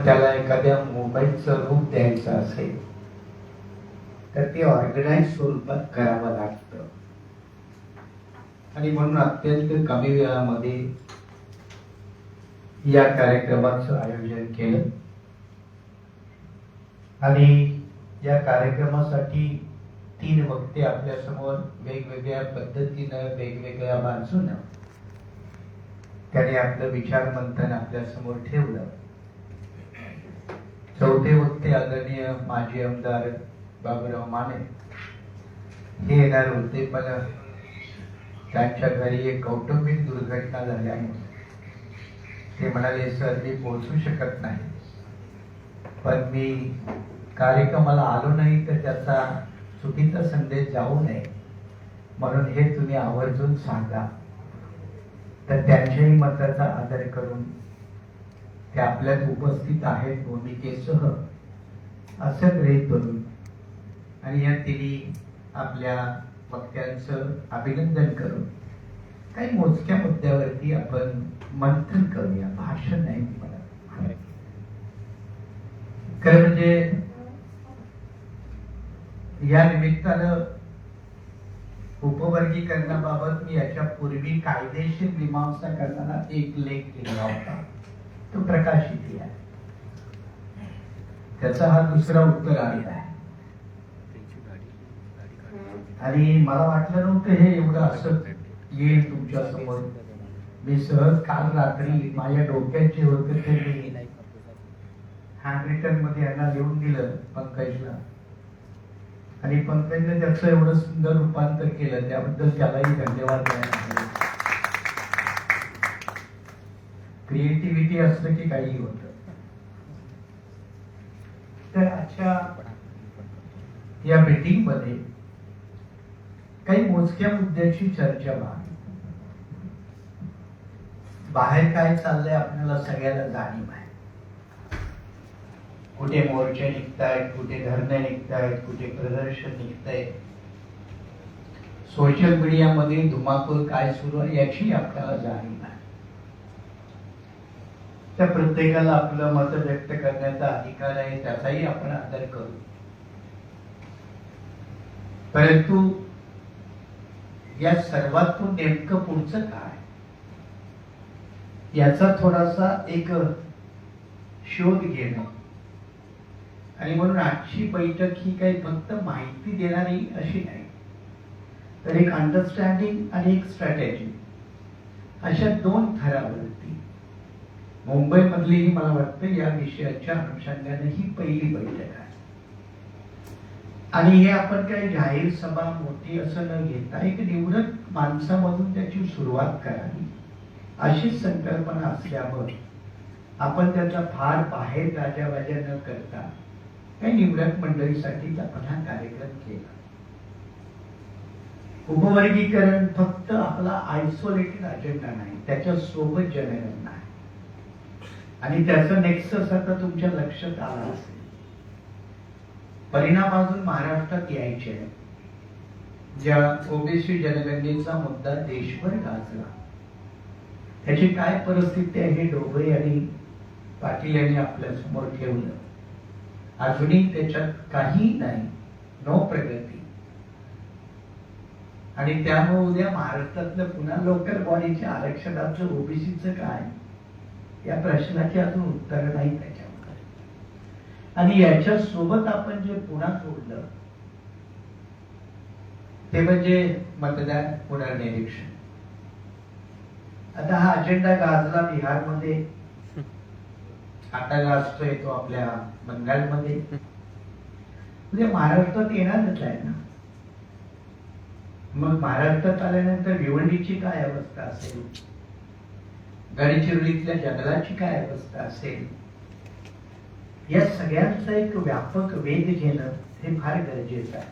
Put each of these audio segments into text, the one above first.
त्याला एखाद्या मोबाईलचं रूप द्यायचं असेल तर ते ऑर्गनाइज स्वरूपात करावं लागतं आणि म्हणून अत्यंत कमी वेळामध्ये या कार्यक्रमाचं आयोजन केलं आणि या कार्यक्रमासाठी 3 वक्ते आपल्या समोर वेगवेगळ्या पद्धतीनं वेगवेगळ्या बाजूनं त्याने आपलं विचार मंथन आपल्या समोर ठेवलं. चौथे वक्ते आदरणीय माजी आमदार बाबूराव माने हे येणार होते, पण त्यांच्या घरी एक कौटुंबिक दुर्घटना झाल्यामुळे ते म्हणाले, सर मी पोहोचू शकत नाही, पण मी कार्यक्रमाला आलो नाही तर त्याचा चुकीचा संदेश जाऊ नये म्हणून हे तुम्ही आवर्जून सांगा. तर त्यांच्याही मताचा आदर करून ते आपल्यात उपस्थित आहेत भूमिकेसह असं गृहीत धरून आणि या तिन्ही आपल्या वक्त्यांचं अभिनंदन करून काही मोजक्या मुद्द्यावरती आपण मंथन करूया. भाषण नाही मला खरं म्हणजे या निमित्तानं उपवर्गीकरणाबाबत मी याच्या पूर्वी कायदेशीर मीमांसा करताना एक लेख लिहिला होता, तो प्रकाशित आहे. त्याचा हा दुसरा उत्तर आलेला आहे आणि मला वाटलं नव्हतं हे एवढं असं येईल तुमच्या समोर. मी सहज काल रात्री माझ्या डोक्यात जे होतं ते मी हँडरिटन मध्ये यांना लिहून दिलं पंकजला आणि पंकजने त्याचं एवढं सुंदर रूपांतर केलं, त्याबद्दल त्यालाही धन्यवाद द्यायला. क्रिएटिव्हिटी असलं की काही होतं. तर आजच्या या मीटिंग मध्ये काही मोजक्या मुद्द्याची चर्चा व्हा. बाहेर काय चाललंय आपल्याला सगळ्याला जाणीव आहे. कुठे मोर्चे निघतायत, कुठे धरणे निघतायत, कुठे प्रदर्शन निघतंय. सोशल मीडियामध्ये धुमाकूळ काय सुरू आहे याची आपल्याला जाणीव आहे. त्या प्रत्येकाला आपलं मत व्यक्त करण्याचा अधिकार आहे, त्याचाही आपण आदर करू. परंतु या सर्वातून नेमकं पुढचं काय याचा थोडासा एक शोध घेणं आणि म्हणून आजची बैठक ही काही फक्त माहिती देणारी अशी नाही, तर एक अंडरस्टँडिंग आणि एक स्ट्रॅटेजी अशा 2 थरावरती मुंबईमधली ही मला वाटतं या विषयाच्या अनुषंगाने ही पहिली बैठक आहे. आणि हे आपण काही जाहीर सभा मोठी असं न घेता एक निवडक माणसामधून त्याची सुरुवात करावी अशी संकल्पना असल्यामुळे आपण त्याचा फार बाहेर गाजावाजा न करता काही निवडक मंडळीसाठी आपण हा कार्यक्रम केला. उपवर्गीकरण फक्त आपला आयसोलेटेड अजेंडा नाही, त्याच्या सोबत जनगणना आहे आणि त्याचं नेक्सस आता तुमच्या लक्षात आलं असेल. परिणाम अजून महाराष्ट्रात यायचे आहे. ज्या ओबीसी जनगणनेचा मुद्दा देशभर गाजला त्याची काय परिस्थिती आहे हे डोबळे आणि पाटील यांनी आपल्या समोर ठेवलं. अजूनही त्याच्यात काही नाही, नो प्रगती. आणि त्यामुळे उद्या महाराष्ट्रातलं पुन्हा लोकल बॉडीच्या आरक्षणाचं ओबीसीचं काय या प्रश्नाची अजून उत्तर नाही त्याच्यामध्ये. आणि याच्या सोबत आपण जे पुन्हा जोडलं ते म्हणजे मतदान पुनर्निरीक्षण. आता हा अजेंडा गाजला बिहारमध्ये, आता गाजतोय तो आपल्या बंगालमध्ये, म्हणजे महाराष्ट्रात येणारच आहे ना. मग महाराष्ट्रात आल्यानंतर भिवंडीची काय अवस्था असेल, गडचिरोलीतल्या जंगलाची काय अवस्था असेल, या सगळ्यांचा एक व्यापक वेध घेणं हे फार गरजेचं आहे.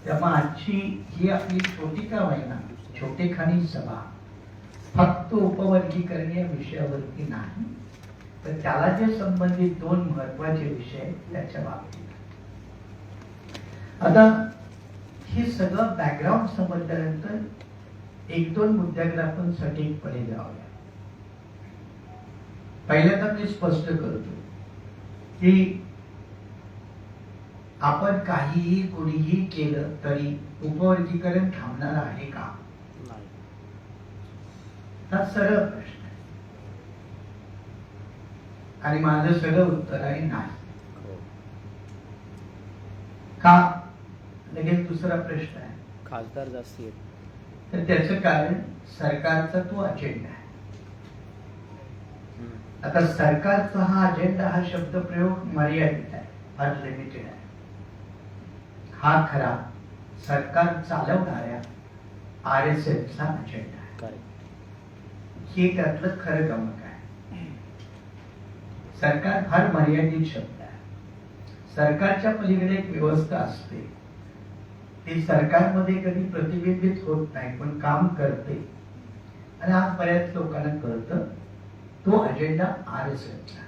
त्यामुळे आजची ही आपली छोटी का होईना छोटेखानी सभा फक्त उपवर्गीकरण या विषयावरती नाही, तर त्याला जे संबंधित 2 महत्वाचे विषय त्याच्या बाबतीत. आता हे सगळं बॅकग्राऊंड समजल्यानंतर 1-2 मुद्द्याकडे आपण सटीकपणे जाऊया. पहिल्यांदा मी स्पष्ट करतो की आपण काहीही कोणीही केलं तरी उपवर्गीकरण थांबणार आहे का? हा सरळ प्रश्न आहे आणि माझं सरळ उत्तर आहे नाही. का? लगेच दुसरा प्रश्न आहे, खासदार जास्त आहेत. तर त्याचं कारण सरकारचा तो अजेंडा आहे. आता सरकारचा हा अजेंडा, हा शब्दप्रयोग मर्यादित आहे, फार लिमिटेड आहे. हा खरा सरकार चालवणाऱ्या RSS चा अजेंडा आहे. हे त्यातलं खरं गमक आहे. सरकार फार मर्यादित शब्द आहे. सरकारच्या पलीकडे एक व्यवस्था असते, ती सरकारमध्ये कधी प्रतिबिंबित होत नाही पण काम करते आणि आज बऱ्याच लोकांना कळतं. तो अजेंडा RSS चा.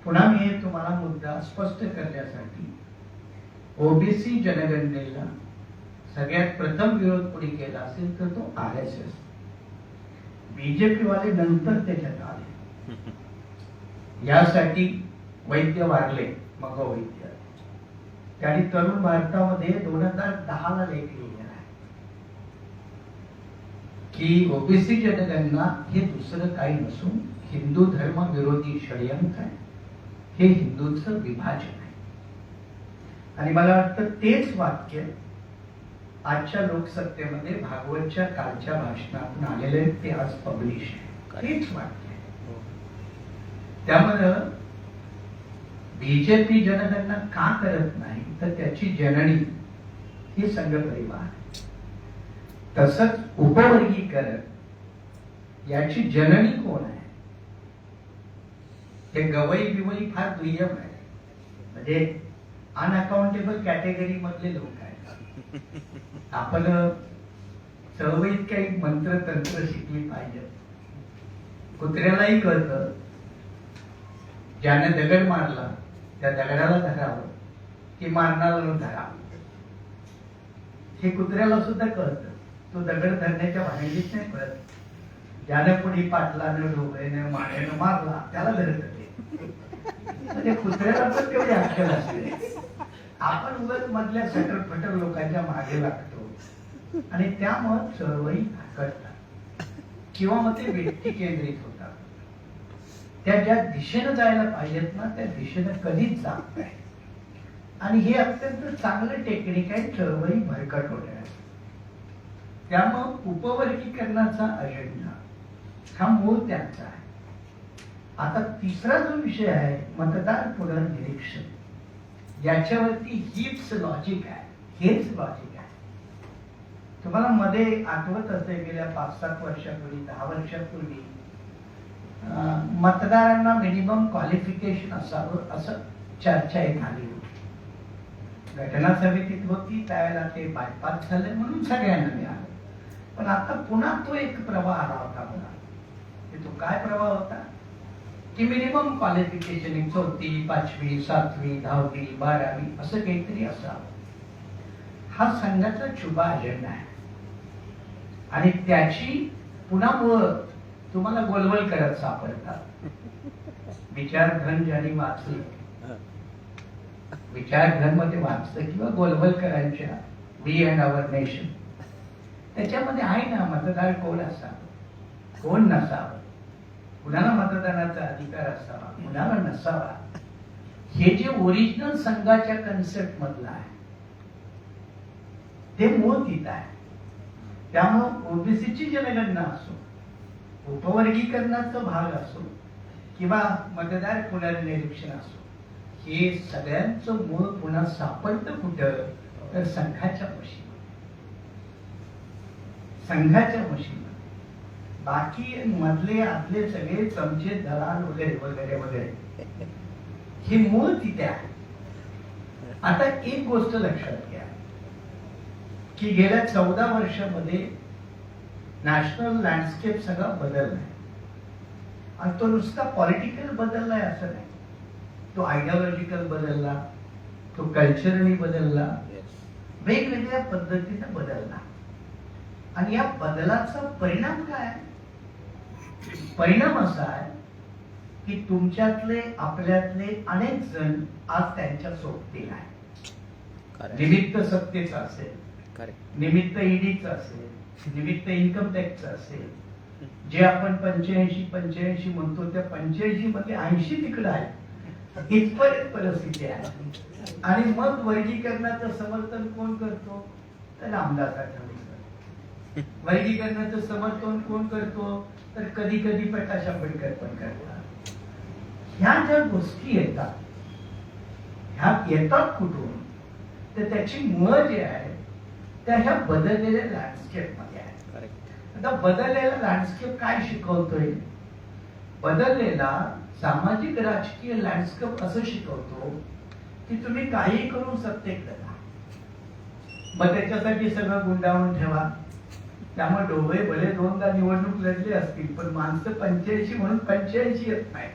पुन्हा मी हे तुम्हाला मुद्दा स्पष्ट करण्यासाठी, ओबीसी जनगणनेला सगळ्यात प्रथम विरोध कोणी केला असेल तर तो RSS. बीजेपी वाले नंतर त्याच्यात आले. यासाठी वैद्य वारले, मग वैद्य, त्यांनी तरुण भारतामध्ये 2010 ला लेख लिहिलेला आहे की ओबीसी जनगणना हे दुसरं काही नसून हिंदू धर्म विरोधी षडयंत्र आहे. हे हिंदूंचं विभाजन आहे. आणि मला वाटतं तेच वाक्य आजच्या लोकसत्तेमध्ये भागवतच्या कालच्या भाषणातून आलेले, ते आज पब्लिश आहे. तेच वाक्य आहे. त्यामुळे बीजेपी जनगणना का करत नाही तर त्याची जननी ही संघ परिवार आहे. तसंच उपवर्गीकरण याची जननी कोण आहे? हे गवई बिवई फार दुय्यम आहे, म्हणजे अनअकाउंटेबल कॅटेगरी मधले लोक आहेत. आपण चळवळीत काही मंत्र तंत्र शिकली पाहिजे. कुत्र्यालाही कळतं ज्याने दगड मारला त्या दगडाला धरावं की मारणाऱ्याला धरावं. हे कुत्र्याला सुद्धा कळतं. तो दगड धरण्याच्या भानगडीत नाही पडत. ज्याने कोणी पाटलानं डोबळेनं मानेनं मारला त्याला धरत होते. म्हणजे कुत्र्याला पण तेवढी अक्कल असते. आपण उगाच मधल्या सटर फटर लोकांच्या मागे लागतो आणि त्यामुळे चळवळी घाकटतात किंवा मग ते व्यक्ती केंद्रित होतात. त्या ज्या दिशेनं जायला पाहिजेत ना त्या दिशेनं कधीच जात नाही. आणि हे अत्यंत चांगलं टेक्निक आहे चळवळी भरकट होण्याचं. त्यामुळं उपवर्गीकरणाचा अजेंडा हा मूळ त्यांचा आहे. आता तिसरा जो विषय आहे मतदार पुनर्निरीक्षण, याच्यावरती हीच लॉजिक आहे, हेच लॉजिक आहे. तुम्हाला मध्ये आठवत असेल गेल्या 5-7 वर्षापूर्वी, 10 वर्षापूर्वी मतदारांना मिनिमम क्वालिफिकेशन असावं असं चर्चा एक आली होती. घटना समितीत होती त्यावेळेला ते बायपास झाले म्हणून सगळ्यांना मिळालं. पण आता पुन्हा तो एक प्रवाह आला होता मला. तो काय प्रवाह होता की मिनिमम क्वालिफिकेशन 4थी, 5वी, 7वी, 10वी, 12वी असं काहीतरी असावं. हा संघाचा छुपा अजेंडा आहे आणि त्याची पुन्हा मुळं तुम्हाला गोलवल करत सापडतात. विचारघन ज्यांनी वाचले, विचारघन मध्ये वाचलं किंवा गोलवलकरांच्या वी अँड आवर नेशन, त्याच्यामध्ये आहे ना मतदार कोण असावं कोण नसावं, कुणाला मतदानाचा अधिकार असावा कुणाला नसावा, हे जे ओरिजिनल संघाच्या कन्सेप्ट मधलं आहे ते मूळ तिथं आहे. त्यामुळं ओबीसीची जनगणना असो, उपवर्गीकरणाचा भाग असो किंवा मतदार पुनर्निरीक्षण असो, हे सगळ्यांचं मूळ पुन्हा सापडतं कुठं तर संघाच्या मशीन, संघाच्या मशीन. बाकी मधले आतले सगळे चमचे दलाल वगैरे वगैरे वगैरे हे मूळ तिथे आहे. आता एक गोष्ट लक्षात घ्या की गेल्या 14 वर्षामध्ये नॅशनल लँडस्केप सगळा बदललाय. आणि तो नुसता पॉलिटिकल बदललाय असं नाही, तो आयडिओलॉजिकल बदलला, तो कल्चरली बदलला, वेगवेगळ्या पद्धतीने बदलला. आणि या बदलाचा परिणाम काय? परिणाम असा आहे की तुमच्यातले आपल्यातले अनेक जण आज त्यांच्या सोबतीला आहे. निमित्त सत्तेचं असेल, निमित्त ईडीचं असेल, निमित्त इन्कम टॅक्सचं असेल, जे आपण 85 म्हणतो त्या 85 मध्ये 80 तिकडे आहे, इथपर्यंत परिस्थिती आहे. आणि मग वर्गीकरणाचं समर्थन कोण करतो? तर रामदास आठवले. वर्गीकरणाचं समर्थन कोण करतो? तर कधी कधी प्रकाश आंबेडकर पण करतात. ह्या ज्या गोष्टी येतात, ह्या येतात कुठून? तर त्याची मुळं जे आहे त्या ह्या बदललेल्या लँडस्केप मध्ये आहे. आता बदललेला लँडस्केप काय शिकवतोय? बदललेला सामाजिक राजकीय लँडस्केप असं शिकवतो की तुम्ही काही करून सत्तेत करा, मग त्याच्यासाठी सगळं गुंडाळून ठेवा. त्यामुळे डोळे भले दोनदा निवडणूक लढले असतील, पण माणसं 85 म्हणून 85 येत नाही.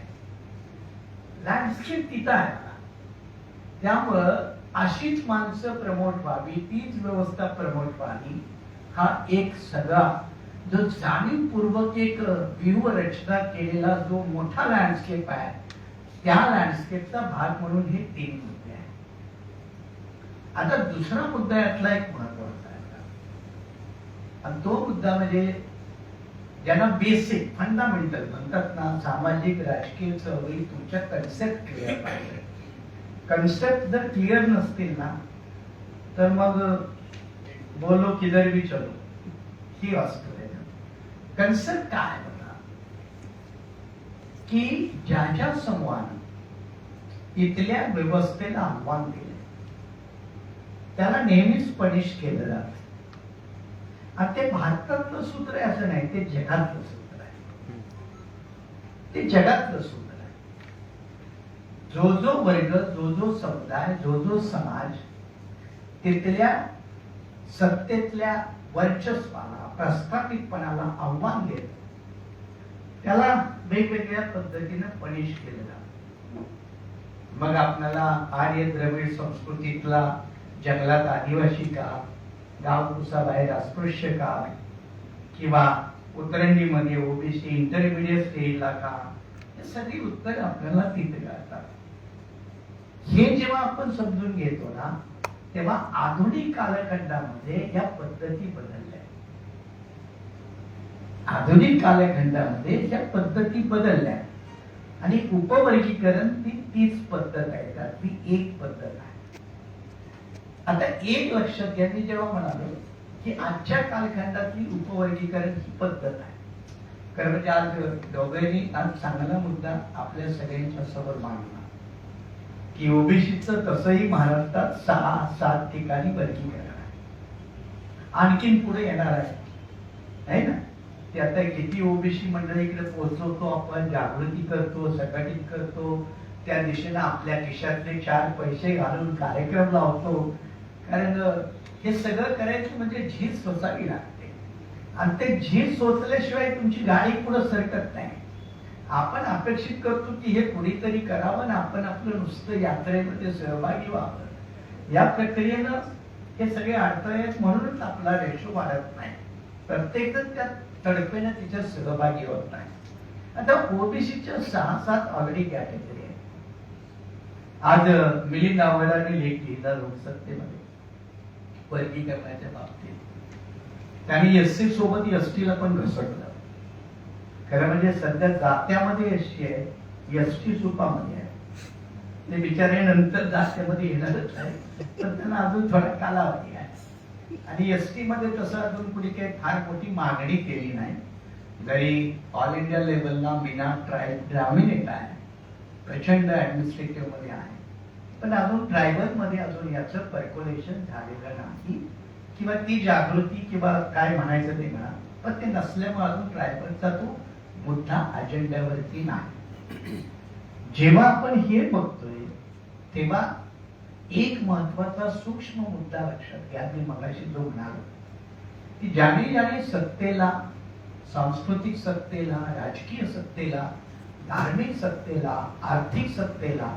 लँडस्केप तिथं आहे. त्यामुळं अशीच माणसं प्रमोट व्हावी, तीच व्यवस्था प्रमोट व्हावी, हा एक सगळा जो जाणीवपूर्वक एक व्यूहरचना केलेला जो मोठा लँडस्केप आहे, त्या लँडस्केपचा भाग म्हणून हे 3 मुद्दे आहेत. आता दुसरा मुद्दा यातला एक महत्वाचा आहे, आणि तो मुद्दा म्हणजे ज्यांना बेसिक फंडामेंटल म्हणतात ना, सामाजिक राजकीय चळवळी तुमच्या कन्सेप्ट क्लिअर पाहिजे. कन्सेप्ट जर क्लिअर नसतील ना, तर मग बोलो किधर भी चलो ही वास्तव आहे. कन्सेप्ट काय बघा, की ज्या ज्या समूहानं इथल्या व्यवस्थेला आव्हान दिले त्याला नेहमीच पनिश केलं जात. आणि ते भारतातलं सूत्र आहे असं नाही, ते जगातलं सूत्र आहे. ते जगातलं सूत्र आहे. जो जो वर्ग, जो जो समुदाय, जो जो समाज तिथल्या सत्तेतल्या वर्चस्वाला, प्रस्थापितपणाला आव्हान देत त्याला वेगवेगळ्या पद्धतीने पनिश केलं जातं. मग आपल्याला आर्य द्रविड संस्कृतीतला जंगलात आदिवासी का, गावकुसाबाहेर अस्पृश्य का, किंवा उतरंडीमध्ये ओबीसी इंटरमिडिएट स्टेजला का, हे सगळी उत्तर आपल्याला तिथे कळतात. हे जेव्हा आपण समजून घेतो ना, तेव्हा आधुनिक कालखंडामध्ये या पद्धती बदलल्या. आधुनिक कालखंडामध्ये या पद्धती बदलल्या आणि उपवर्गीकरण तीच पद्धत आहे का? ती एक पद्धत आहे. आता एक लक्षात घ्या, मी जेव्हा म्हणालो की आजच्या कालखंडातली उपवर्गीकरण ही पद्धत आहे, कारण म्हणजे आज दोघांनी आज चांगला मुद्दा आपल्या सगळ्यांच्या समोर मांडला की ओबीसीचं तसंही महाराष्ट्रात 6-7 ठिकाणी वर्गीकरण आहे, आणखीन पुढे येणार आहे ना. ते आता किती ओबीसी मंडळी इकडे पोहोचवतो आपण, जागृती करतो, संघटित करतो, त्या दिशेने आपल्या खिशातले 4 पैसे घालून कार्यक्रम लावतो. कारण हे सगळं करायचं म्हणजे झीज सोसावी लागते, आणि ते झीज सोचल्याशिवाय तुमची गाडी पुढे सरकत नाही. आपण अपेक्षित करतो की हे कुणीतरी करावं ना आपण आपलं नुसतं यात्रेमध्ये सहभागी व्हावं. या प्रक्रियेनं हे सगळे अडथळे आहेत, म्हणूनच आपला रेशो वाढत नाही. प्रत्येक जण त्या तडफेनं तिच्यात सहभागी होत नाही. आता ओबीसीच्या 6-7 ऑलरेडी कॅटेगरी आहे. आज मिलिंद आव्हाडांनी लेख लिहिला लोकसत्तेमध्ये वर्गीकरणाच्या बाबतीत. त्यांनी एससी सोबत एसटीला पण घसरलं. खरं म्हणजे सध्या जात्यामध्ये एसटी आहे, एसटी सुपामध्ये आहे. ते बिचारे नंतर जात्यामध्ये येणारच आहे, पण त्यांना अजून थोडा कालावधी आहे. आणि एसटी मध्ये तसं अजून कुणी काही फार मोठी मागणी केली नाही. जरी ऑल इंडिया लेवलला मीना ट्रायल ग्रामीण आहे, प्रचंड ऍडमिनिस्ट्रेटिव्ह मध्ये आहे, पण अजून ट्रायबल मध्ये अजून याचं पर्क्युलेशन झालेलं नाही, किंवा ती जागृती किंवा काय म्हणायचं ते म्हणा, पण ते नसल्यामुळे अजून ट्रायबलचा तो मुद्दा अजेंड्यावरती नाही. जेव्हा आपण हे बघतोय तेव्हा एक महत्वाचा सूक्ष्म मुद्दा लक्षात घ्या. मी मगाशी जो म्हणालो की ज्याने ज्याने सत्तेला, सांस्कृतिक सत्तेला, राजकीय सत्तेला, धार्मिक सत्तेला, आर्थिक सत्तेला,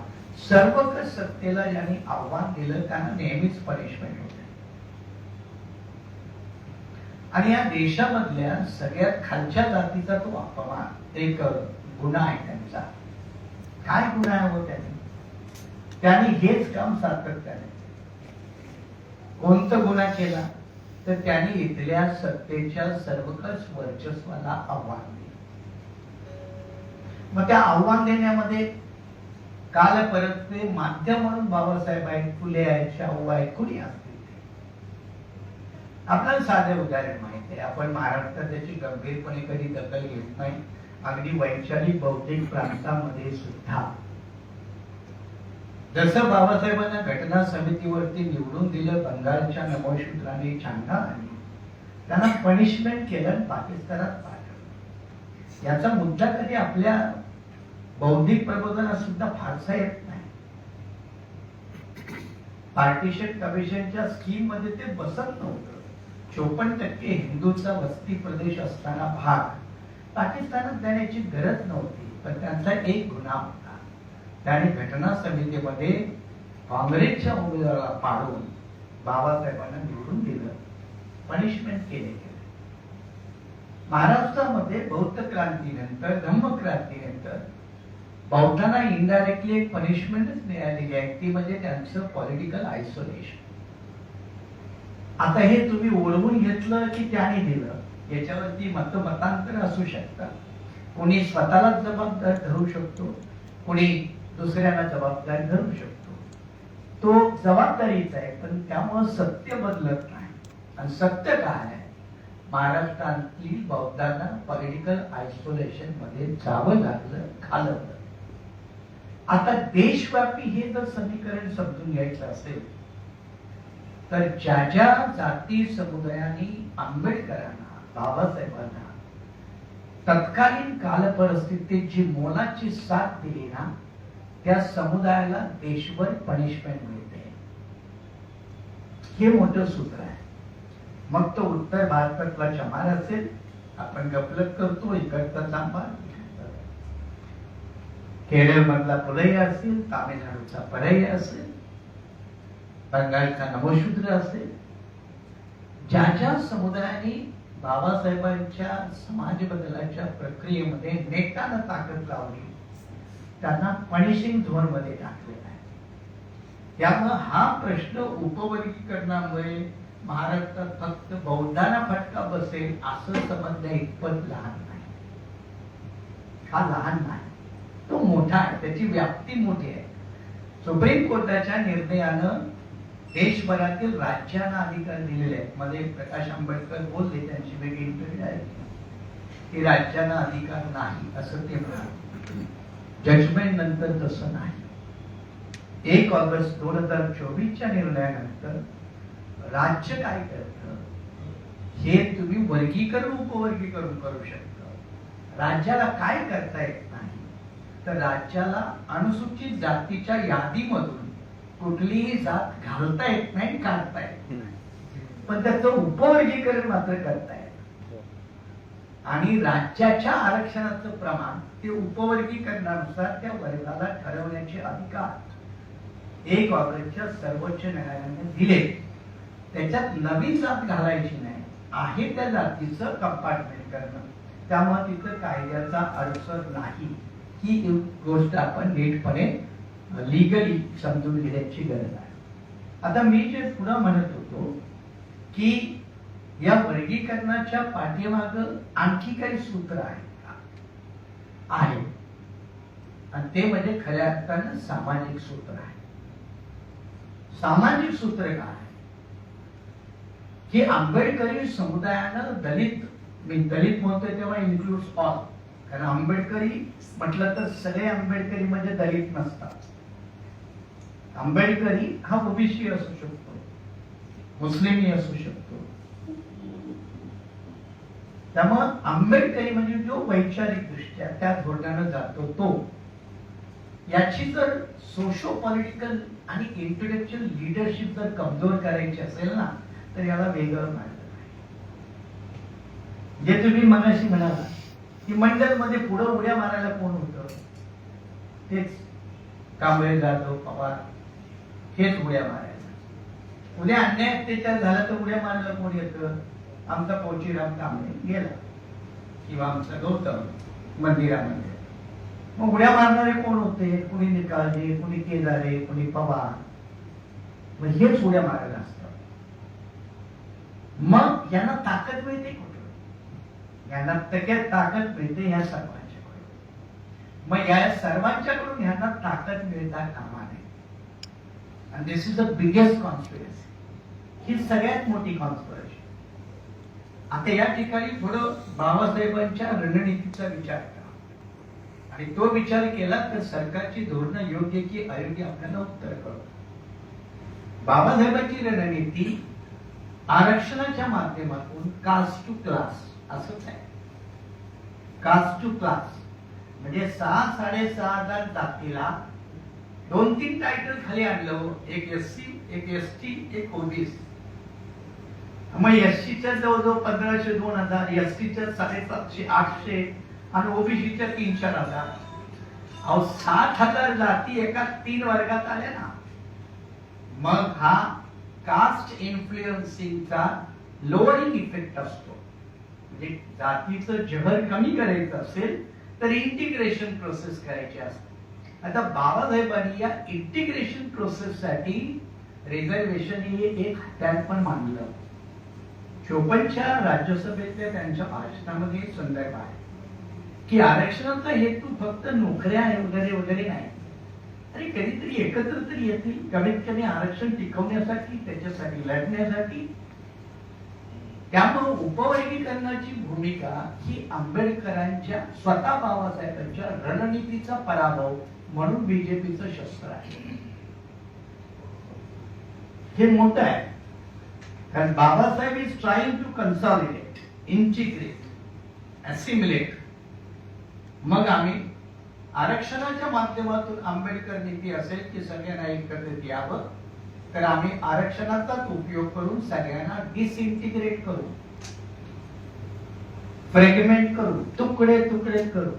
सर्वकष सत्तेला ज्यांनी आव्हान दिलं त्यांना नेहमीच पनिशमेंट होते. आणि या देशामधल्या सगळ्यात खालच्या जातीचा तो अपमान, एक गुन्हा आहे त्यांचा, काय गुन्हा आहे हो त्याने? त्याने हेच काम सातत्याने. कोणतं गुन्हा केला तर त्याने इथल्या सत्तेच्या सर्वकष वर्चस्वाला आव्हान दिलं. मग त्या आव्हान देण्यामध्ये काल परत ते माध्यम म्हणून बाबासाहेब आहेत, फुले आहेत, शाहू आहेत, कुणी असतील. आपल्याला साधे उदाहरण माहित आहे. आपण महाराष्ट्रात त्याची गंभीरपणे कधी दखल घेत नाही. अगदी वैचारिक बौद्धिक प्रांतामध्ये सुद्धा जसं बाबासाहेबांना घटना समितीवरती निवडून दिलं, बंगालच्या नमोशूत्रांनी चांदा आणि त्यांना पनिशमेंट केलं, पाकिस्तानात पाठवलं. याचा मुद्दा कधी आपल्या बौद्धिक प्रबोधनात सुद्धा फारसा येत नाही. पार्टिशन कमिशनच्या स्कीम मध्ये ते बसत नव्हतं. 54% हिंदूंचा वस्ती प्रदेश असताना भाग पाकिस्तानात जाण्याची गरज नव्हती. पण त्यांचा एक गुन्हा होता. त्याने घटना समितीमध्ये काँग्रेसच्या उमेदवाराला पाडून बाबासाहेबांना निवडून दिलं, पनिशमेंट केले. महाराष्ट्रामध्ये बौद्ध क्रांतीनंतर, धम्म क्रांतीनंतर बौद्धांना इनडायरेक्टली एक पनिशमेंटच मिळालेली आहे, ती म्हणजे त्यांचं पॉलिटिकल आयसोलेशन. आता हे तुम्ही ओढवून घेतलं की त्याने दिलं, याच्यावरती मतमतांतर असू शकतात. कोणी स्वतःलाच जबाबदार धरू शकतो, कोणी दुसऱ्याला जबाबदार धरू शकतो. तो जबाबदारीचा आहे, पण त्यामुळे सत्य बदलत नाही. आणि सत्य काय आहे? महाराष्ट्रातील बौद्धांना पॉलिटिकल आयसोलेशन मध्ये जावं लागलं, घालवलं. आता देशव्यापी हे जर समीकरण समजून घ्यायचं असेल तर ज्या ज्या जाती समुदायांनी आंबेडकरांना, बाबासाहेबांना तत्कालीन काल परिस्थितीत जी मोलाची साथ दिली ना, त्या समुदायाला देशभर पनिशमेंट मिळते. हे मोठं सूत्र आहे. मग तो उत्तर भारतातला चमार असेल, आपण गफलत करतो, इकडचा चांभार, केरळ मधला पुलैया असेल, तामिळनाडूचा परैया असेल, बंगालचा नमोशूद्र असेल, ज्या ज्या समुदायाने बाबासाहेबांच्या समाज बदलाच्या प्रक्रियेमध्ये नेटानं ताकद लावली, त्यांना पनिशिंग झोन मध्ये टाकलेला आहे. त्यामुळे हा प्रश्न उपवर्गीकरणामुळे महाराष्ट्रात फक्त बौद्धांना फटका बसेल असं समजण्या इतपत लहान नाही. हा लहान नाही, तो मोठा आहे, त्याची व्याप्ती मोठी आहे. सुप्रीम कोर्टाच्या निर्णयानं देशभरातील राज्यांना अधिकार दिलेले आहेत. मध्ये प्रकाश आंबेडकर बोलले, त्यांची वेगळी इंटरव्ह्यू आहे की राज्यांना अधिकार नाही असं ते म्हणाले. जजमेंट नंतर तसं नाही. 1 ऑगस्ट 2024च्या निर्णयानंतर राज्य काय करतं हे तुम्ही वर्गीकरण उपवर्गीकरण करू शकता. राज्याला काय करता येत नाही तर राज्याला अनुसूचित जातीच्या यादीमधून कुठलीही जात घालता येत नाही, काढता येत नाही, पण त्याचं उपवर्गीकरण मात्र करता येत. आणि राज्याच्या आरक्षणाचं प्रमाण ते उपवर्गीकरणानुसार त्या वर्गाला ठरवण्याचे अधिकार 1 ऑगस्टच्या सर्वोच्च न्यायालयाने दिले. त्याच्यात नवीन जात घालायची नाही, आहे त्या जातीचं कंपार्टमेंट करणं. त्यामुळे तिथं कायद्याचा अडसर नाही. ही गोष्ट आपण नीटपणे लीगली समजून घेण्याची गरज आहे. आता मी जे पुढे म्हणत होतो की या वर्गीकरणाच्या पाठीमाग आणखी काही सूत्र आहेत का? आहे, आणि ते म्हणजे खऱ्या अर्थानं सामाजिक सूत्र आहे. सामाजिक सूत्र काय आहे की आंबेडकरी समुदायानं दलित, मी दलित म्हणतोय तेव्हा इन्क्लूड्स ऑल, कारण आंबेडकरी म्हटलं तर सगळे आंबेडकरी म्हणजे दलित नसतात. आंबेडकरी हा ओबीसी असू शकतो, मुस्लिमही असू शकतो. त्यामुळे आंबेडकरी म्हणजे जो वैचारिक दृष्ट्या त्या धोरणानं जातो तो, याची जर सोशो पॉलिटिकल आणि इंटेलेक्च्युअल लीडरशिप जर कमजोर करायची असेल ना, तर याला वेगळं मार्ग नाही. जे तुम्ही मगाशी म्हणाला की मंडल मध्ये पुढे उड्या मारायला कोण होतं, तेच कांबळे, जाधव, पवार, हेच उड्या मारायला. उद्या अन्याय अत्याचार झाला तर उड्या मारायला कोण येतं? आमचा पोचीराम कांबळे गेला, किंवा आमचा गौतम मंदिरामध्ये. मग उड्या मारणारे कोण होते? कुणी निकाळजे, कुणी केदारे, कुणी पवार. मग हेच उड्या मारायला असतात. मग यांना ताकद मिळते कुठं? यांना तक्यात ताकद मिळते ह्या सर्वांच्याकडून. मग या सर्वांच्याकडून ह्यांना ताकद मिळता कामा नये. आणि दिस इज द बिगेस्ट कॉन्स्पिरसी. ही सगळ्यात मोठी कॉन्स्पिरसी. आता या ठिकाणी थोडं बाबासाहेबांच्या रणनीतीचा विचार करा. आणि तो विचार केला तर सरकारची धोरणं योग्य की अयोग्य आपल्याला उत्तर कळतं. बाबासाहेबांची रणनीती आरक्षणाच्या माध्यमातून कास्ट टू क्लास असंच आहे. कास्ट टू क्लास म्हणजे 6-6.5 जातीला 2-3 टायटल खाली आणलं. एक एससी, एक एसटी, एक ओबीसी. मग एससीच्या जवळजवळ 1500-2000, एसटीच्या 750-800 आणि ओबीसीच्या 3-4 हजार. 60,000 जाती एका 3 वर्गात आल्या ना. मग हा कास्ट इन्फ्लुएन्सिंगचा लोअरिंग इफेक्ट असतो. म्हणजे जातीचं जहर कमी करायचं असेल तर इंटिग्रेशन प्रोसेस करायची असते. आता बाबासाहेबांनी या इंटिग्रेशन प्रोसेस साठी रिझर्वेशन हे एक हत्यार पण मानलं. 54च्या राज्यसभेतल्या त्यांच्या भाषणामध्ये एक संदर्भ आहे की आरक्षणाचा हेतू फक्त नोकऱ्या वगैरे वगैरे नाही. अरे कधीतरी एकत्र तरी येतील, कमीत कमी आरक्षण टिकवण्यासाठी, त्याच्यासाठी लढण्यासाठी. त्यामुळे उपवर्गीकरणाची भूमिका ही आंबेडकरांच्या स्वतः बाबासाहेबांच्या रणनीतीचा पराभव म्हणून बीजेपीचं शस्त्र आहे. हे मोठं आहे. कारण Babasaheb is trying to consolidate, integrate, assimilate. मग आम्ही आरक्षणाच्या माध्यमातून आंबेडकर नीती असेल की सगळ्यांना एकत्रित यावं, तर आम्ही आरक्षणाचाच उपयोग करून सगळ्यांना डिसइंटिग्रेट करू, फ्रॅगमेंट करू, तुकडे तुकडे करू.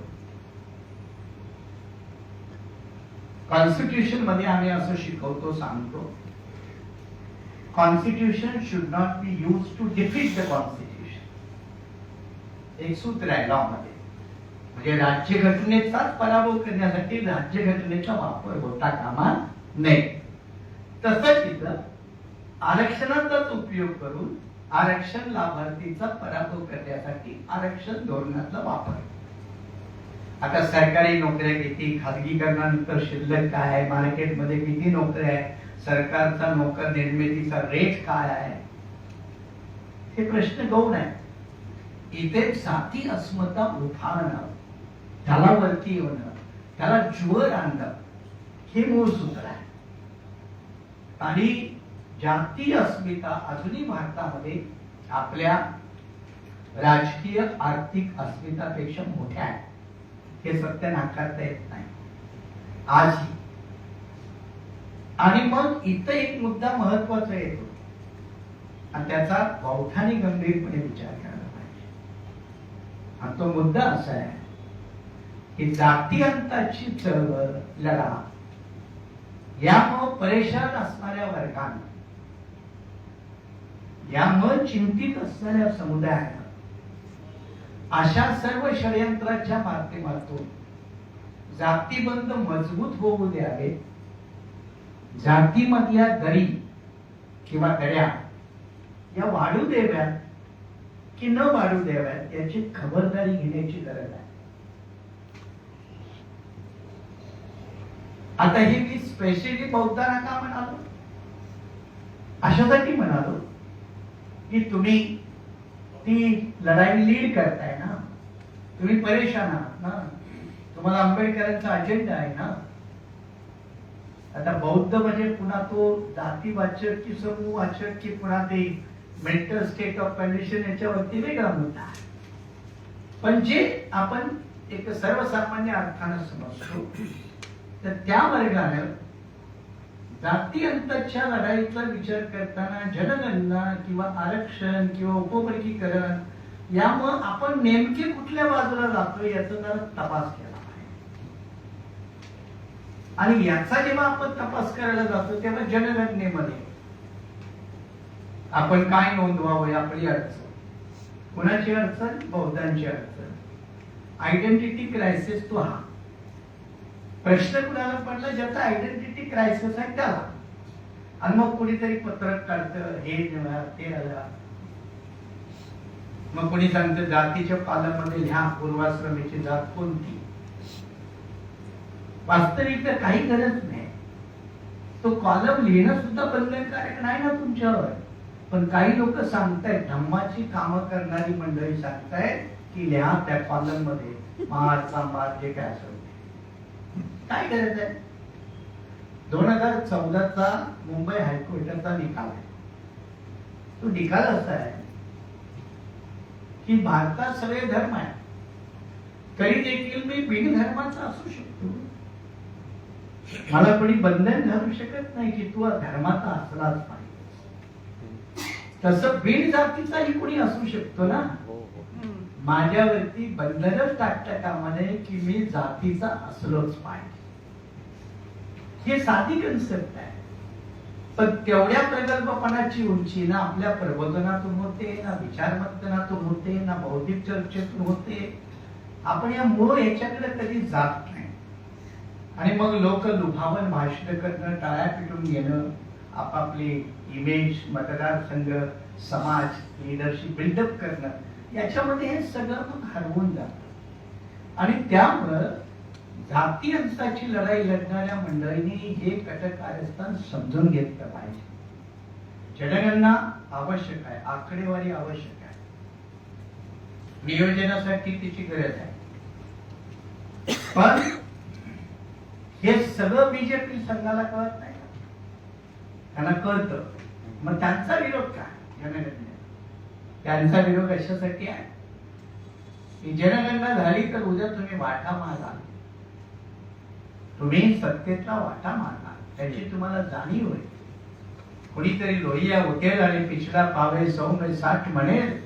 कॉन्स्टिट्यूशन मध्ये आम्ही असं शिकवतो, सांगतो, constitution should not be used to defeat the constitution. एक सूत्र आहे लॉ मध्ये. म्हणजे राज्यघटनेचाच पराभव करण्यासाठी राज्यघटनेचा वापर होता कामा नये. तसंच इथं आरक्षणाचाच उपयोग करून आरक्षण लाभार्थीचा पराभव करण्यासाठी आरक्षण धोरणाचा वापर. आता सरकारी नोकऱ्या किती, खाजगीकरणानंतर शिल्लक काय आहे, मार्केटमध्ये किती नोकऱ्या आहे, सरकारचा नोकर निर्मितीचा रेट काय आहे, हे प्रश्न गौण आहे. इथे जाती अस्मिता उभारणं, त्याला वरती येणं, त्याला ज्वर आणणं, हे मूळ सूत्र आहे. आणि जाती अस्मिता अजूनही भारतामध्ये आपल्या राजकीय आर्थिक अस्मितापेक्षा मोठ्या आहे. हे सत्य नाकारता येत नाही आजही. आणि मग इथं एक मुद्दा महत्वाचा येतो आणि त्याचा बौद्धाने गंभीरपणे विचार करायला पाहिजे. आणि तो मुद्दा असा आहे की जातीअंताची चळवळ, लढा यामुळे परेशान असणाऱ्या वर्गांना, यामुळे चिंतित असणाऱ्या समुदायाला अशा सर्व षडयंत्राच्या माध्यमातून जातीबंध मजबूत होऊ द्यावे, जातीमधल्या दरी किंवा दऱ्या या वाढू द्याव्यात की न वाढू द्याव्यात याची खबरदारी घेण्याची गरज आहे. आता हे मी स्पेशली बौद्धांना का म्हणालो? अशासाठी म्हणालो की तुम्ही ती लढाई लीड करताय ना, तुम्ही परेशान आहात ना, तुम्हाला आंबेडकरांचा अजेंडा आहे ना. आता बौद्ध म्हणजे पुन्हा तो जातीवाचक की समूहवाचक की पुन्हा ते मेंटल स्टेट ऑफ कंडिशन याच्यावरती वेगळा मुद्दा आहे. पण जे आपण एक सर्वसामान्य अर्थानं समजतो तर त्या वर्गानं जाती अंतरच्या लढाईचा विचार करताना जनगणना किंवा आरक्षण किंवा उपवर्गीकरण यामुळे आपण नेमके कुठल्या बाजूला जातो याचा जरा तपास केला पाहिजे. आणि याचा जेव्हा आपण तपास करायला जातो तेव्हा जनगणनेमध्ये आपण काय नोंदवावं, आपली अडचण, कुणाची अडचण, बौद्धांची अडचण, आयडेंटिटी क्रायसिस तो हा. प्रश्न कुणाला पडला ज्याचा आयडेंटिटी क्रायसिस आहे त्याला. आणि मग कुणीतरी पत्रक काढतं, हे निवडा ते आला. मग कोणी सांगतं जातीच्या पालामध्ये लिहा पूर्वाश्रमीची जात कोणती. वास्तविक काही गरज नाही. तो कॉलम लिहिणं सुद्धा बंधनकारक नाही ना तुमच्यावर. पण काही लोक सांगतायत, धम्माची कामं करणारी मंडळी सांगतायत की लिहा त्या कॉलम मध्ये महार सांबार जे काय असेल काय गरज आहे. 2014चा मुंबई हायकोर्टाचा निकाल आहे. तो निकाल असा आहे की भारतात सगळे धर्म आहे, तरी देखील मी बिन धर्माचा असू शकतो. मला कोणी बंधन घालू शकत नाही की तू धर्माचा असलाच पाहिजे. तसं बिन जातीचाही कोणी असू शकतो ना. माझ्यावरती बंधनच टाकता कामा नये की मी जातीचा असलोच पाहिजे. हे साधी कन्सेप्ट आहे. पण तेवढ्या प्रगल्भपणाची उंची ना आपल्या प्रबोधनातून होते, ना विचारमंथनातून होते, ना बौद्धिक चर्चेतून होते. आपण या मूळ याच्याकडे कधी जात नाही. आणि मग लोक लुभावन भाषण करणं, टाळ्या पिटून घेणं, आपापली इमेज, मतदारसंघ, समाज, लिडरशिप बिल्डअप करणं, याच्यामध्ये हे सगळं मग हरवून जातं. आणि त्यामुळं जाती अंताची लढाई लढणाऱ्या मंडळींनी हे कटक कारस्थान समजून घेतलं पाहिजे. जनगणना आवश्यक आहे, आकडेवारी आवश्यक आहे, नियोजनासाठी तिची गरज आहे. पण हे सगळं बीजेपी संघाला कळत नाही. त्यांना कळतं, मग त्यांचा विरोध काय जनगणना. त्यांचा विरोध कशासाठी आहे की जनगणना झाली तर उद्या तुम्ही वाटा माराल, तुम्ही सत्तेचा वाटा मारणार, त्याची तुम्हाला जाणीव होईल. कोणीतरी लोहिया उठेल आणि पिछला पावे 100 म्हणेल,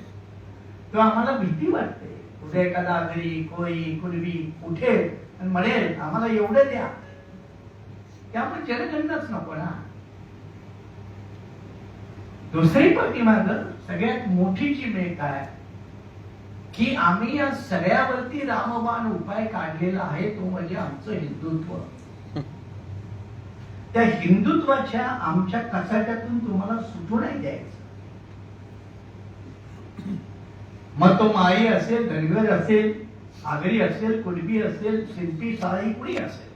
तो आम्हाला भीती वाटते. उद्या एखादा आगरी कोळी कुणबी उठेल आणि म्हणेल आम्हाला एवढं द्या. त्यामुळे जनगणनाच नको ना. दुसरी पाठीमाग सगळ्यात मोठी चिमे काय की आम्ही या सगळ्यावरती रामबाण उपाय काढलेला आहे, तो म्हणजे आमचं हिंदुत्व. त्या हिंदुत्वाच्या आमच्या कचाट्यातून तुम्हाला सुटू नाही द्यायचं. मग तो माळी असेल, धनगर असेल, आगरी असेल, कुणबी असेल, शिल्पी साळी कुणी असेल.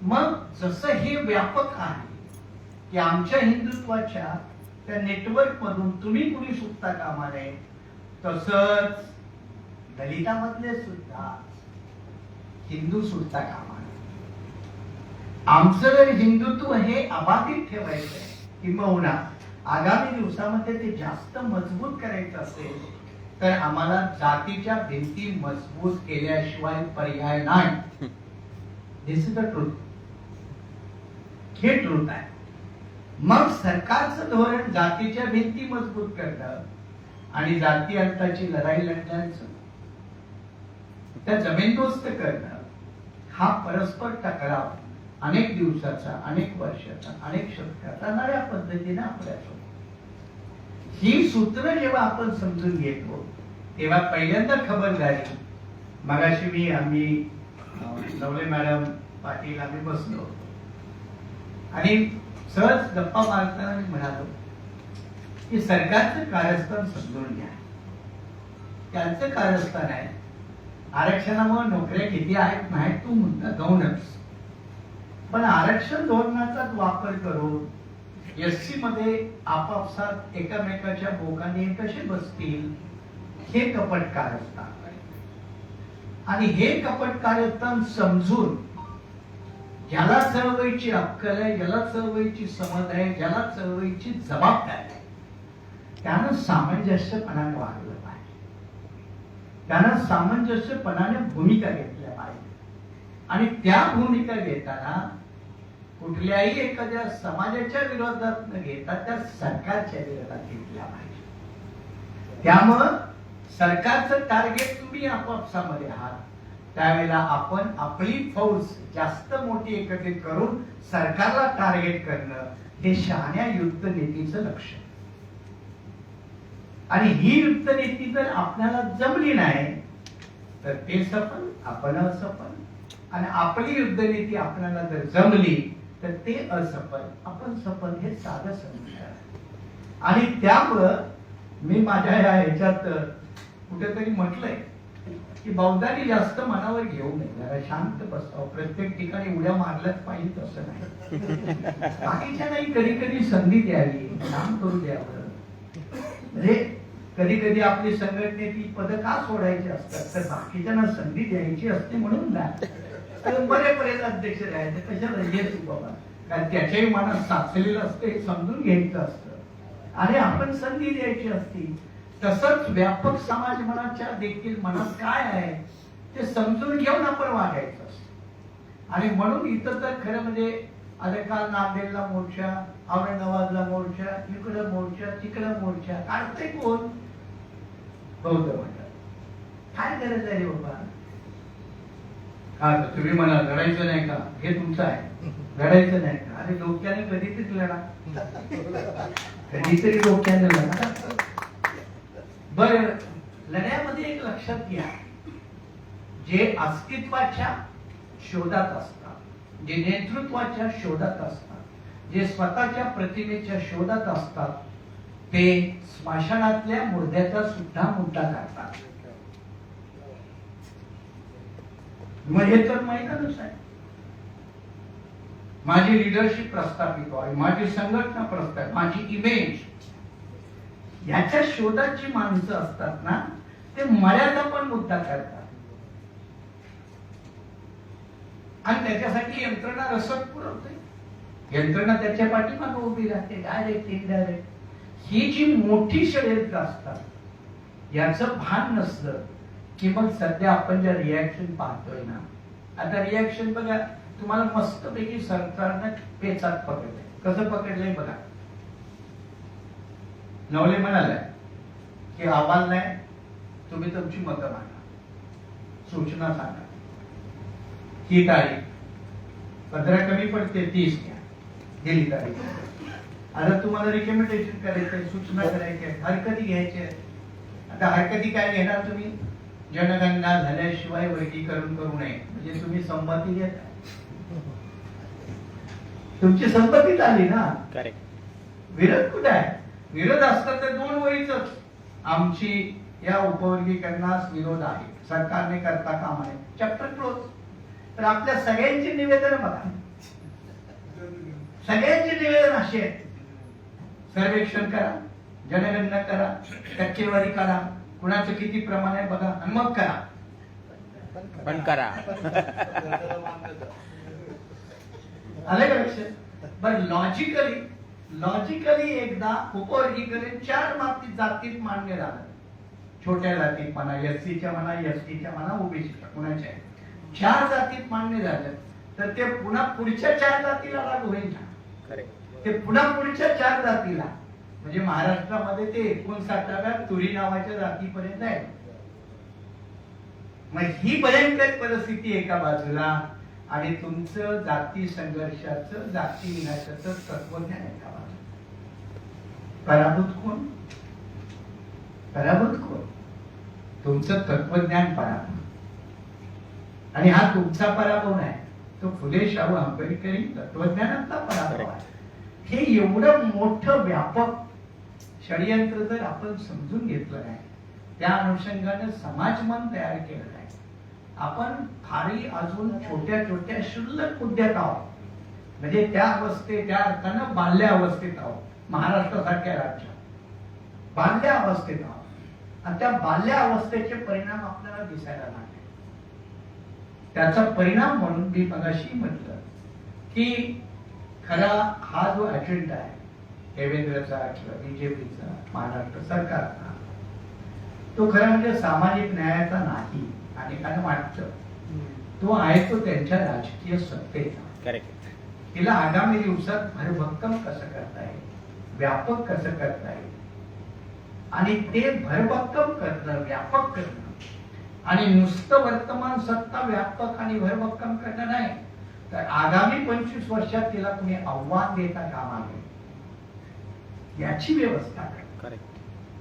मग जसं हे व्यापक आहे की आमच्या हिंदुत्वाच्या त्या नेटवर्क मधून तुम्ही कुणी सुटता कामा नये, तसंच दलितामधले सुद्धा हिंदू सुटता कामा नये. आमचं जर हिंदुत्व हे अबाधित ठेवायचं आहे, किंबहुना आगामी दिवसामध्ये ते जास्त मजबूत करायचं असेल, तर आम्हाला जातीच्या भिंती मजबूत केल्याशिवाय पर्याय नाही. दिस इज द ट्रूथ. हे ट्रूथ आहे. मग सरकारचं धोरण जातीच्या भिंती मजबूत करणं आणि जाती अंताची लढाई लढण्याचं त्या जमीनदोस्त करणं, हा परस्पर टकराव अनेक दिवसाचा, अनेक वर्षाचा, अनेक शतकाचा नव्या पद्धतीने आपल्यासोबत. ही सूत्र जेव्हा आपण समजून घेतो तेव्हा पहिल्यांदा खबरदारी. मगाशी आम्ही नवले मॅडम, पाटील आम्ही बसलो आणि सहज गप्पा मारताना मी म्हणालो की सरकारचं कारस्थान समजून घ्या. त्यांचं कारस्थान आहे आरक्षणामुळे नोकऱ्या किती आहेत नाही तू मुद्दा गौणच, पण आरक्षण धोरणाचा वापर करून एससी मध्ये आपापसात एकमेकाच्या बोकाने कसे बसतील, हे कपट कारस्थान. आणि हे कपट कारस्थान समजून ज्याला चळवळीची अक्कल आहे, ज्याला चळवळीची समज आहे, ज्याला चळवळीची जबाबदारी आहे, त्यानं सामंजस्यपणाने वागलं पाहिजे. त्यानं सामंजस्यपणाने भूमिका घेतल्या पाहिजे. आणि त्या भूमिका घेताना कुठल्याही एखाद्या समाजाच्या विरोधात न घेता त्या सरकारच्या विरोधात घेतल्या पाहिजे. त्यामुळं सरकारचं टार्गेट तुम्ही आपापसामध्ये आहात, त्यावेळेला आपण आपली फौज जास्त मोठी एकत्रित करून सरकारला टार्गेट करणं हे शहाण्या युद्ध नीतीचं लक्ष्य. आणि ही युद्ध नीती जर आपल्याला जमली नाही तर ते सफल, आपण असफल, आणि आपली युद्धनीती आपल्याला जर जमली तर ते असफल, आपण सफल हे साधं समजूया. आणि त्यामुळं मी माझ्या या ह्याच्यात कुठेतरी म्हटलंय की बौद्धांनी जास्त मनावर घेऊ नये, जरा शांत बसावं. प्रत्येक ठिकाणी उड्या मारल्याच पाहिजे तसं नाही. बाकीच्या नाही, कधी कधी संधी द्यावी, काम करू द्यावं. म्हणजे कधी कधी आपली संघटनेची पद का सोडायची असतात, तर बाकीच्यांना संधी द्यायची असते म्हणून नाही. तर बरेपर्यंत अध्यक्ष राहायचे कशाला येत बाबा, कारण त्याच्याही मनात साचलेलं असतं हे समजून घ्यायचं असतं आणि आपण संधी द्यायची असती. तसंच व्यापक समाज मनाच्या देखील मनात काय आहे ते समजून घेऊन आपण वागायचं असतं. आणि म्हणून इथं तर खरं म्हणजे आता काल नांदेडला मोर्चा, औरंगाबादला मोर्चा, इकडं मोर्चा, तिकडं मोर्चा, काढते कोण? बौद्ध मंडळ. काय गरज आहे रे बाबा? हा तुम्ही म्हणा लढायचं नाही का, हे तुमचं आहे, लढायचं नाही का? अरे डोक्याने कधीतरी लढा, कधीतरी डोक्याने लढा. बर, लढ्यामध्ये एक लक्षात घ्या, जे अस्तित्वाच्या शोधात असतात, जे नेतृत्वाच्या शोधात असतात, जे स्वतःच्या प्रतिमेच्या शोधात असतात, ते स्मशानातल्या मुर्द्याचा सुद्धा मुद्दा करतात. मग हे तर मैदानच आहे. माझी लिडरशिप प्रस्थापित व्हावी, माझी संघटना प्रस्थापित, माझी इमेज, याच्या शोधात जी माणसं असतात ना, ते मर्यादा पण मुद्दा करतात. आणि त्याच्यासाठी यंत्रणा रसद पुरवते, यंत्रणा त्याच्या पाठीमागे उभी राहते, डायरेक्ट इनडायरेक्ट. ही जी मोठी षडयंत्र असतात याचं भान नसलं की मग सध्या आपण ज्या रिॲक्शन पाहतोय ना, आता रिॲक्शन बघा, तुम्हाला मस्तपैकी सरकारनं पेचात पकडलंय. कसं पकडलंय बघा. नवले म्हणाले की अहवाल नाही, तुम्ही तुमची मतं मांडा, सूचना सांगा. ही तारीख 15 कमी पडते, 30 घ्या, गेली तारीख. आता तुम्हाला रिकमेंडेशन करायचंय, सूचना करायची, हरकती घ्यायच्या. आता हरकती काय घेणार तुम्ही? जनगणना झाल्याशिवाय वर्गीकरण करू नये, म्हणजे तुम्ही संमती घेता. तुमची संमती झाली ना. विरोध कुठे आहे? विरोध असतात तर 2 वळीच, आमची या उपवर्गीकरणास विरोध आहे, सरकारने करता कामा नये, चॅप्टर क्लोज. तर आपल्या सगळ्यांची निवेदन बघा, सगळ्यांचे निवेदन असे आहेत. सर्वेक्षण करा, जनगणना करा, टक्केवारी करा, कुणाचं किती प्रमाण आहे बघा, आणि मग करा. पण करा. आलं का लक्षात? पण लॉजिकली एकदा उपवर्गीकरण 4 बाबतीत जातीत मान्य झालं. छोट्या जातीत म्हणा, एससीच्या म्हणा, एसटीच्या म्हणा, ओबीसीच्या, कुणाच्या 4 जातीत मान्य झालं तर ते पुन्हा पुढच्या 4 जातीला लागू होईल ना. ते पुन्हा पुढच्या 4 जातीला, म्हणजे महाराष्ट्रामध्ये ते 59व्या तुरी नावाच्या जातीपर्यंत आहे. मग ही भयंकर परिस्थिती एका बाजूला आणि तुमचं जाती संघर्षाचं, जाती विनाशाचं तत्वज्ञान एका बाजूला. पराभूत कोण? पराभूत कोण? तुमचं तत्वज्ञान पराभूत. आणि हा तुमचा पराभव नाही, तो फुले शाहू आंबेडकरी तत्वज्ञानाचा पराभव आहे. हे एवढं मोठं व्यापक षडयंत्र जर आपण समजून घेतलं नाही, त्या अनुषंगाने समाजमन तयार केलं नाही, आपण फारही अजून छोट्या छोट्या शुल्लक मुद्द्यात आहोत. म्हणजे त्या अवस्थेत, त्या अर्थानं बाल्य अवस्थेत आहोत. महाराष्ट्रासारख्या राज्यात बाल्य अवस्थेत आहोत. आणि त्या बाल्य अवस्थेचे परिणाम आपल्याला दिसायला लागले. त्याचा परिणाम म्हणून मी मगाशी म्हटलं की खरा हा जो अजेंडा आहे देवेंद्रचा किंवा बीजेपीचा, महाराष्ट्र सरकारचा, तो खरा म्हणजे सामाजिक न्यायाचा नाही. अनेकांना वाटतं तो आहे तो त्यांच्या राजकीय सत्तेचा. तिला आगामी दिवसात भरभक्कम कसं करता येईल, व्यापक कसं करता येईल, आणि ते भरभक्कम करणं, व्यापक करणं, आणि नुसतं वर्तमान सत्ता व्यापक आणि भरभक्कम करणं नाही, तर आगामी 25 वर्षात तिला तुम्ही आव्हान देता कामा नये याची व्यवस्था करा.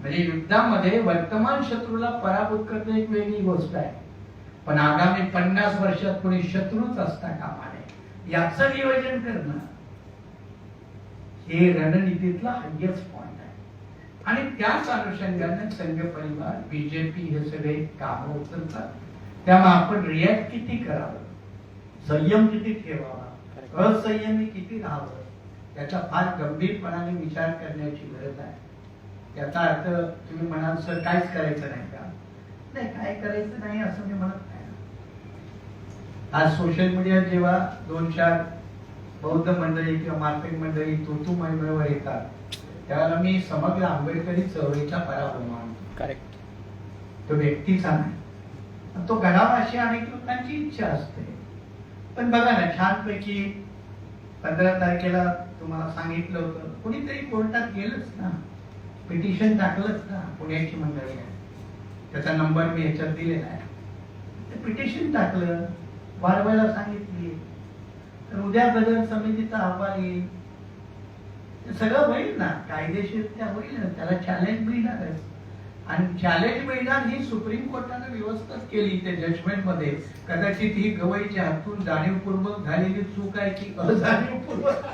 म्हणजे युद्धामध्ये वर्तमान शत्रूला पराभूत करणं एक वेगळी गोष्ट आहे, पण आगामी 50 वर्षात कोणी शत्रूच असता कामा नये याचं नियोजन करणं हे रणनीतीतला हायएस्ट पॉइंट आहे. आणि त्याच अनुषंगाने संघ परिवार बीजेपी हे सगळे कामं उचलतात. त्यामुळे आपण रिॲक्ट किती करावं, संयम किती ठेवावा, असंयमी किती राहावं याचा फार गंभीरपणाने विचार करण्याची गरज आहे. याचा अर्थ तुम्ही म्हणाल सर काहीच करायचं नाही का? नाही, काय करायचं नाही असं मी म्हणत नाही. आज सोशल मीडिया जेव्हा 2-4 बौद्ध मंडळी किंवा मार्मिक मंडळी तू महिमेवर येतात त्यावेळेला मी समग्र आंबेडकरी चळवळीचा पराभव मानतो. करेक्ट. तो व्यक्तीचा नाही, तो घडावा अशी अनेक लोकांची इच्छा असते. पण बघा ना, छानपैकी 15 तारखेला तुम्हाला सांगितलं होतं, कोणीतरी कोर्टात गेलंच ना, पिटिशन टाकलंच ना, पुण्याची मंडळी आहे, त्याचा नंबर मी ह्याच्यात दिलेला आहे. ते पिटिशन टाकलं, वाढवायला सांगितली, तर उद्या बदल समितीचा अहवाल येईल, ते सगळं होईल ना, कायदेशीर त्या होईल ना, त्याला चॅलेंज मिळणारच. आणि चॅलेंज मिळणार ही सुप्रीम कोर्टाने व्यवस्था केली त्या जजमेंट मध्ये. कदाचित ही गवईच्या हातून जाणीवपूर्वक झालेली चूक आहे की अजाणीवपूर्वक,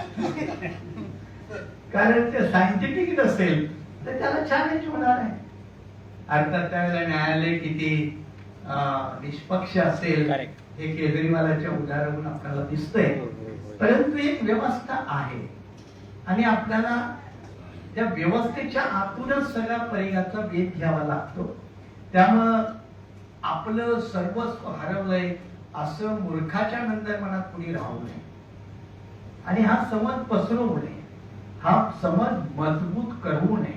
कारण ते सायंटिफिक नसेल तर त्याला चॅलेंज होणार आहे. अर्थात त्यावेळेला न्यायालय किती निष्पक्ष असेल हे केजरीवालाच्या उदाहरणावरून आपल्याला दिसतंय. परंतु एक व्यवस्था आहे आणि आपल्याला त्या व्यवस्थेच्या आतूनच सगळ्या परिघाचा वेध घ्यावा लागतो. त्यामुळं आपलं सर्वस्व हरवलंय असं मूर्खाच्या नंतर मनात कुणी राहू नये आणि हा समज पसरवू नये, हा समज मजबूत करवू नये.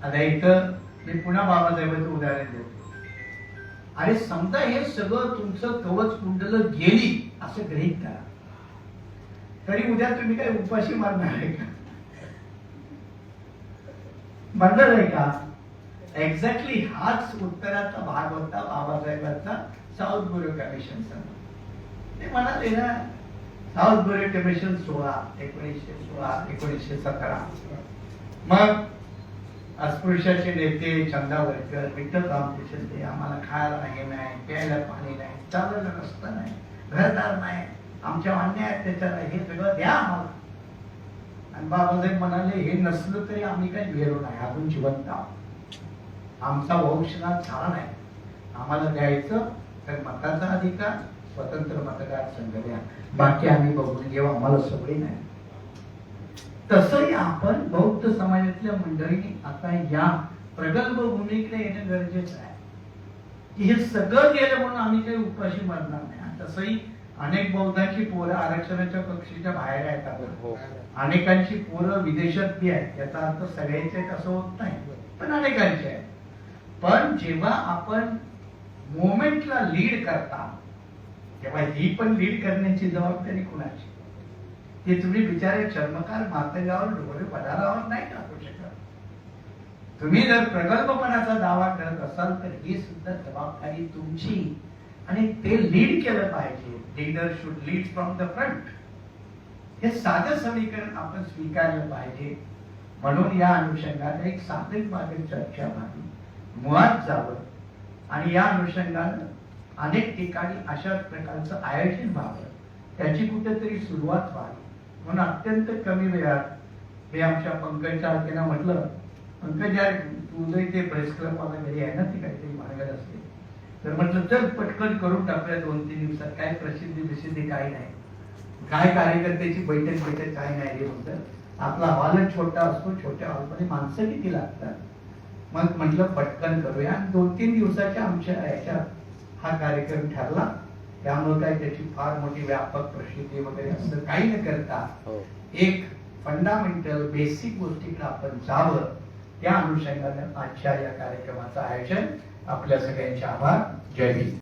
आता इथं मी पुन्हा बाबासाहेबांचं उदाहरण देतो. अरे समजा हे सगळं तुमचं कवच कुंडल गेली असं गृहीत करा, तरी उद्या तुम्ही काही उपाशी मारणार आहे का? म्हणणार आहे का? एक्झॅक्टली हाच उत्तराचा भाग होता बाबासाहेबांचा साऊथ ब्युरो कमिशनचा. ते म्हणाले ना, साऊथ ब्युरो कमिशन 1916, 1917. मग अस्पृश्याचे नेते चंदावरकर, विठ्ठल रामकृष्ण ते, आम्हाला खायला हे नाही, प्यायला पाणी नाही, चालायला रस्ता नाही, घरदार नाही, आमच्या अन्याय अत्याचार आहे, हे सगळं द्या आम्हाला. आणि बाबासाहेब म्हणाले हे नसलं तरी आम्ही काही गेलो नाही, अजून जिवंत आहोत, आमचा वंशनाथ झाला नाही, आम्हाला द्यायचं तर मताचा अधिकार, स्वतंत्र मतदारसंघ द्या, बाकी आम्ही बघून घेऊ, आम्हाला सवय नाही. तसंही आपण बौद्ध समाजातल्या मंडळींनी आता या प्रगल्भ भूमिकेला येणं गरजेचं आहे की हे सगळं गेलं म्हणून आम्ही काही उपाशी मरणार नाही. तसंही अनेक बौद्धांची पोरं आरक्षणाच्या कक्षेच्या बाहेर आहेत, अनेकांची पोरं विदेशात बी आहेत, याचा अर्थ सगळ्यांचे असं होत नाही, पण अनेकांचे आहेत. पण जेव्हा आपण मुवमेंटला लीड करता तेव्हा ही पण लीड करण्याची जबाबदारी कुणाची? ते तुम्ही बिचारे चर्मकार मातंगावर डोळे पदारावर नाही टाकू शकत. तुम्ही जर प्रगल्भपणाचा दावा करत असाल तर ही सुद्धा जबाबदारी तुमची आणि ते लीड केलं पाहिजे. Leader should lead from the front. हे साधं समीकरण आपण स्वीकारलं पाहिजे. म्हणून या अनुषंगाने एक साधक मार्ग चर्चा व्हावी, मुळात जावं आणि या अनुषंगानं अनेक ठिकाणी अशाच प्रकारचं आयोजन व्हावं, त्याची कुठेतरी सुरुवात व्हावी. म्हणून अत्यंत कमी वेळात मी आमच्या पंकजच्या आरतीला म्हटलं, पंकज यार तुझं इथे प्रेस क्लब मला घरी आहे ना, ती काहीतरी मार्गात असते, तर म्हटलं चल पटकन करून टाकूया 2-3 दिवसात, काय प्रसिद्धी काही नाही, काय कार्यकर्त्याची बैठक काय नाही हे होतं. आपला हॉलच छोटा असतो, छोट्या हॉलमध्ये माणसं किती लागतात. मग म्हटलं पटकन करूया आणि 2-3 दिवसाच्या आमच्या ह्याच्यात हा कार्यक्रम ठरला. त्यामुळे काय त्याची फार मोठी व्यापक प्रसिद्धी वगैरे असं काही न करता एक फंडामेंटल बेसिक गोष्टीकडे आपण जावं, त्या अनुषंगाने आजच्या या कार्यक्रमाचं आयोजन. आपल्या सगळ्यांचे आभार. जय हिंद.